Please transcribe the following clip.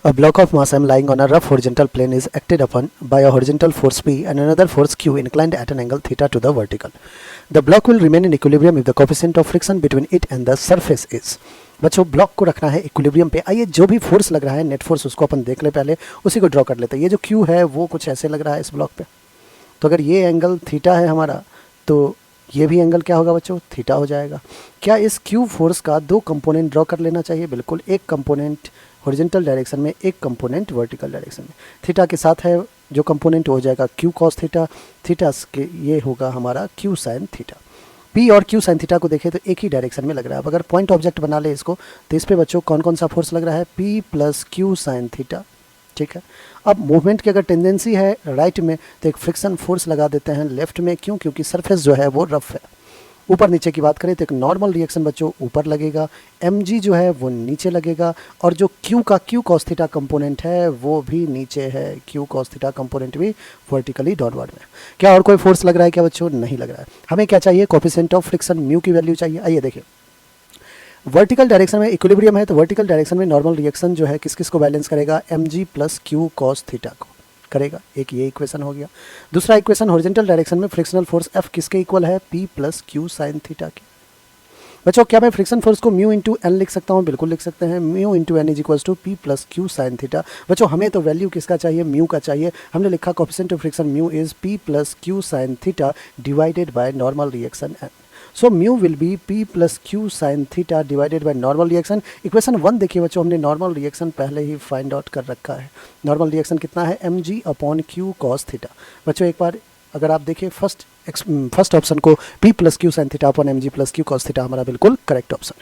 A block of mass m lying on a rough horizontal plane is acted upon by a horizontal force P and another force Q inclined at an angle theta to the vertical. The block will remain in equilibrium if the coefficient of friction between it and the surface is. बच्चों block को रखना है equilibrium पे। आइए जो भी force लग रहा है नेट फोर्स उसको अपन देख ले, पहले उसी को ड्रॉ कर लेते हैं। ये जो Q है वो कुछ ऐसे लग रहा है इस ब्लॉक पे, तो अगर ये एंगल थीटा है हमारा तो ये भी एंगल क्या होगा बच्चों, थीटा हो जाएगा। क्या इस Q फोर्स का दो कंपोनेंट ड्रॉ कर लेना चाहिए? बिल्कुल, एक कंपोनेंट हॉरिजॉन्टल डायरेक्शन में, एक कंपोनेंट वर्टिकल डायरेक्शन में। थीटा के साथ है जो कंपोनेंट हो जाएगा Q cos थीटा, थीटा के ये होगा हमारा Q sin थीटा। P और Q sin थीटा को देखें तो एक ही डायरेक्शन में लग रहा है। अब अगर पॉइंट ऑब्जेक्ट बना ले इसको तो इस पे बच्चों कौन कौन सा फोर्स लग रहा है? P plus Q sin theta, ठीक है। अब मूवमेंट की अगर टेंडेंसी है राइट में तो एक फ्रिक्शन फोर्स लगा देते हैं लेफ्ट में, क्यों? क्योंकि सरफेस जो है वो रफ है। ऊपर नीचे की बात करें तो एक नॉर्मल रिएक्शन बच्चों ऊपर लगेगा, mg जो है वो नीचे लगेगा, और जो Q का Q cos थीटा कंपोनेंट है वो भी नीचे है। Q cos थीटा कंपोनेंट भी वर्टिकली डाउनवर्ड में। क्या और कोई फोर्स लग रहा है क्या बच्चों? नहीं लग रहा है। हमें क्या चाहिए? कोएफिशिएंट ऑफ फ्रिक्शन म्यू की वैल्यू चाहिए। आइए देखिए, वर्टिकल डायरेक्शन में इक्विलिब्रियम है तो वर्टिकल डायरेक्शन में नॉर्मल रिएक्शन जो है किस किस को बैलेंस करेगा? mg plus Q cos theta को करेगा। एक ये इक्वेशन हो गया। दूसरा इक्वेशन हॉरिजॉन्टल डायरेक्शन में फ्रिक्शनल फोर्स F किसके इक्वल है? P plus Q sin theta के। बच्चों क्या मैं फ्रिक्शन फोर्स को म्यू इंटू एन लिख सकता हूँ? बिल्कुल लिख सकते हैं। Mu into N is equals to P plus Q sin theta. बच्चों हमें तो वैल्यू किसका चाहिए? म्यू का चाहिए। हमने लिखा coefficient of friction mu is P plus Q sin theta divided by normal reaction N. So mu will be P plus Q sin theta divided by normal reaction. Equation 1 देखिए बच्चों, हमने normal reaction पहले ही find out कर रखा है। Normal reaction कितना है? mg upon Q cos theta. बच्चों एक बार अगर आप देखिए फर्स्ट ऑप्शन को P plus Q sin theta upon mg plus Q cos theta हमारा बिल्कुल करेक्ट ऑप्शन है।